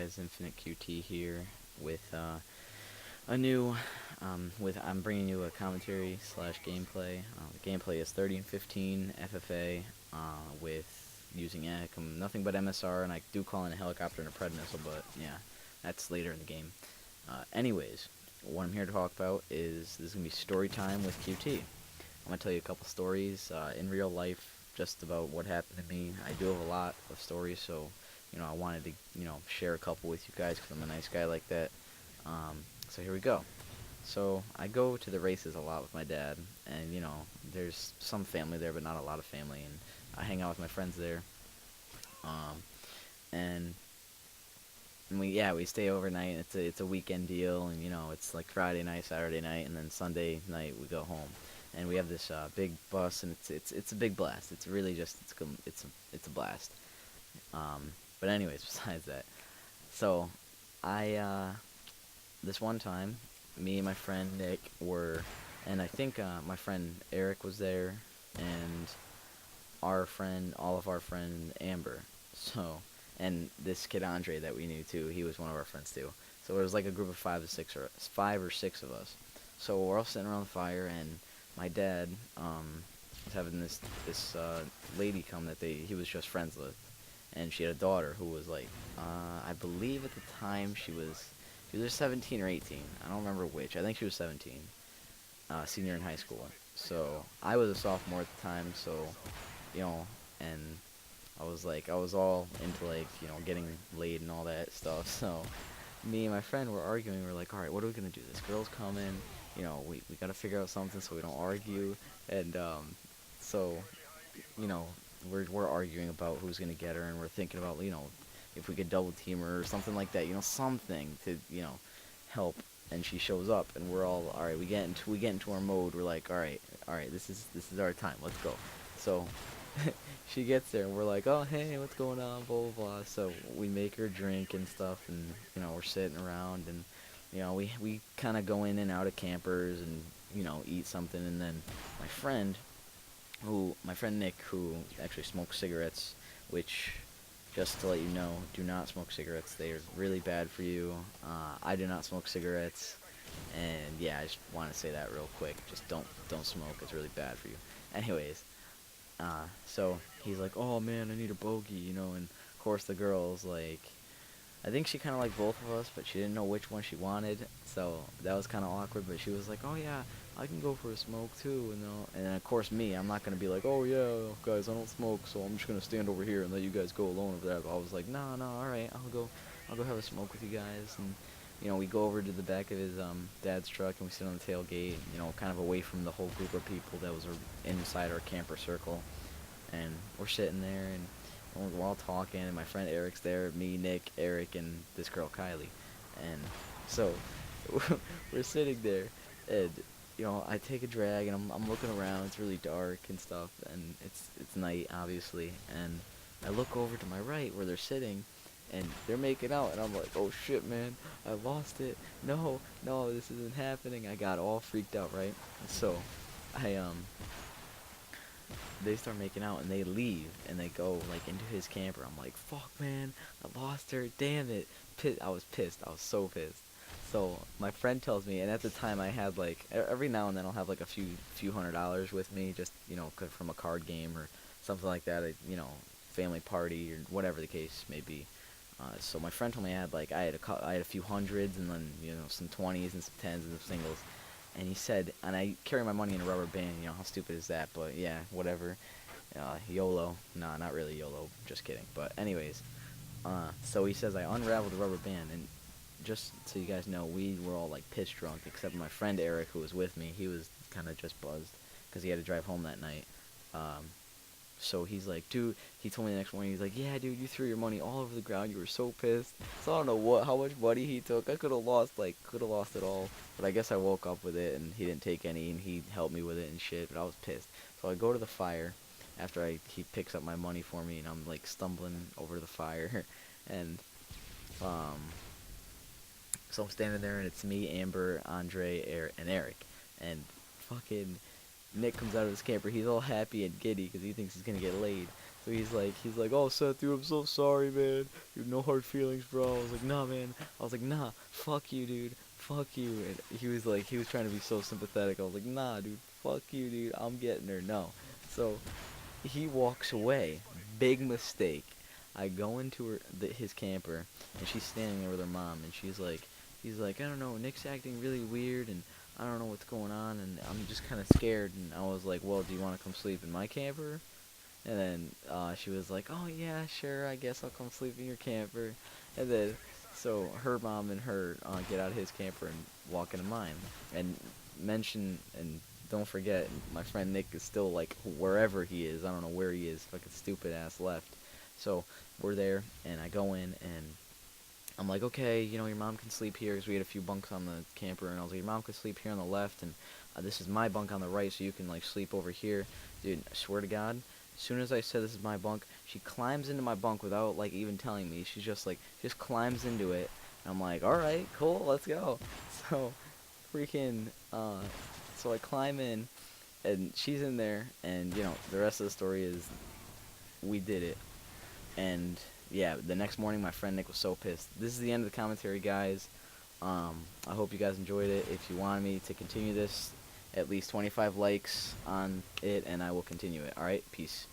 guys? Infinite QT here with a new I'm bringing you a commentary slash gameplay. The gameplay is 30 and 15 FFA with using nothing but MSR, and I do call in a helicopter and a pred missile, but yeah, that's later in the game. Anyways, what I'm here to talk about is this is gonna be story time with QT. I'm gonna tell you a couple stories in real life, just about what happened to me. I do have a lot of stories, so I wanted to share a couple with you guys because I'm a nice guy like that. So here we go. So I go to the races a lot with my dad, and there's some family there, but not a lot of family, and I hang out with my friends there. Um, and we stay overnight. It's a weekend deal, and it's like Friday night, Saturday night, and then Sunday night we go home. And we have this big bus, and it's a big blast. It's really just it's a blast. But anyways, besides that, so I this one time, me and my friend Nick and I think my friend Eric was there, and all of our friend Amber. So, and this kid Andre that we knew too, he was one of our friends too. So it was like a group of 5 or 6 of us. So we're all sitting around the fire, and my dad was having this lady come that he was just friends with, and she had a daughter who was like, I believe at the time she was either 17 or 18. I don't remember which. I think she was 17, senior in high school. So I was a sophomore at the time. So, and I was all into getting laid and all that stuff. So me and my friend were arguing. We're like, all right, what are we gonna do? This girl's coming. We gotta figure out something so we don't argue. And so you know, we're arguing about who's gonna get her, and we're thinking about if we could double team her or something like that, something to help. And she shows up, and we're all right. We get into our mode. We're like, all right, this is our time. Let's go. So she gets there, and we're like, oh hey, what's going on? Blah blah blah. So we make her drink and stuff, and we're sitting around, and we kind of go in and out of campers, and eat something, and then my friend Nick, who actually smokes cigarettes, which, just to let you know, do not smoke cigarettes. They are really bad for you. I do not smoke cigarettes, and yeah, I just want to say that real quick. Just don't smoke. It's really bad for you. Anyways, so he's like, oh man, I need a bogey, and of course the girl's like, I think she kind of liked both of us, but she didn't know which one she wanted, so that was kind of awkward. But she was like, "Oh yeah, I can go for a smoke too," and then of course me, I'm not gonna be like, "Oh yeah, guys, I don't smoke, so I'm just gonna stand over here and let you guys go alone over there." I was like, "No, no, all right, I'll go have a smoke with you guys." And we go over to the back of his dad's truck, and we sit on the tailgate, kind of away from the whole group of people that was inside our camper circle, and we're sitting there, and we're all talking, and my friend Eric's there, me, Nick, Eric, and this girl Kylie, and so we're sitting there, and I take a drag, and I'm looking around. It's really dark and stuff, and it's night, obviously, and I look over to my right where they're sitting, and they're making out, and I'm like, oh shit, man, I lost it. No, no, this isn't happening. I got all freaked out, right? So I they start making out, and they leave, and they go like into his camper. I'm like, fuck man, I lost her, damn it. I was pissed. I was so pissed. So my friend tells me, and at the time I had like every now and then I'll have like a few $100s with me, just from a card game or something like that, family party or whatever the case may be. So my friend told me I had a few hundreds, and then some 20s and some 10s and some singles. And he said, and I carry my money in a rubber band, how stupid is that? But yeah, whatever. YOLO. Nah, not really YOLO, just kidding. But anyways, so he says I unraveled the rubber band, and just so you guys know, we were all like piss drunk, except my friend Eric, who was with me. He was kind of just buzzed because he had to drive home that night. So he's like, dude, he told me the next morning, he's like, yeah, dude, you threw your money all over the ground. You were so pissed. So I don't know how much money he took. I could have lost it all. But I guess I woke up with it, and he didn't take any, and he helped me with it and shit. But I was pissed. So I go to the fire after he picks up my money for me, and I'm like stumbling over the fire, and so I'm standing there, and it's me, Amber, Andre, and Eric, and fucking Nick comes out of his camper. He's all happy and giddy because he thinks he's gonna get laid. So he's like, oh Seth, dude, I'm so sorry, man. Dude, no hard feelings, bro. I was like, nah, man. I was like, nah, fuck you, dude. Fuck you. And he was trying to be so sympathetic. I was like, nah, dude, fuck you, dude. I'm getting her. No. So he walks away. Big mistake. I go into his camper, and she's standing there with her mom, and he's like, I don't know, Nick's acting really weird, and I don't know what's going on, and I'm just kind of scared. And I was like, well, do you want to come sleep in my camper? And then she was like, oh yeah, sure, I guess I'll come sleep in your camper. And then, so her mom and her get out of his camper and walk into mine. And mention, and don't forget, my friend Nick is still like wherever he is. I don't know where he is. Fucking stupid ass left. So we're there, and I go in, and I'm like, okay, you know, your mom can sleep here, because we had a few bunks on the camper, and I was like, your mom can sleep here on the left, and this is my bunk on the right, so you can, like, sleep over here. Dude, I swear to God, as soon as I said this is my bunk, she climbs into my bunk without, like, even telling me. She's just, like, just climbs into it, and I'm like, alright, cool, let's go. So, freaking, so I climb in, and she's in there, and, you know, the rest of the story is we did it. And yeah, the next morning my friend Nick was so pissed. This is the end of the commentary, guys. I hope you guys enjoyed it. If you want me to continue this, at least 25 likes on it, and I will continue it. Alright, peace.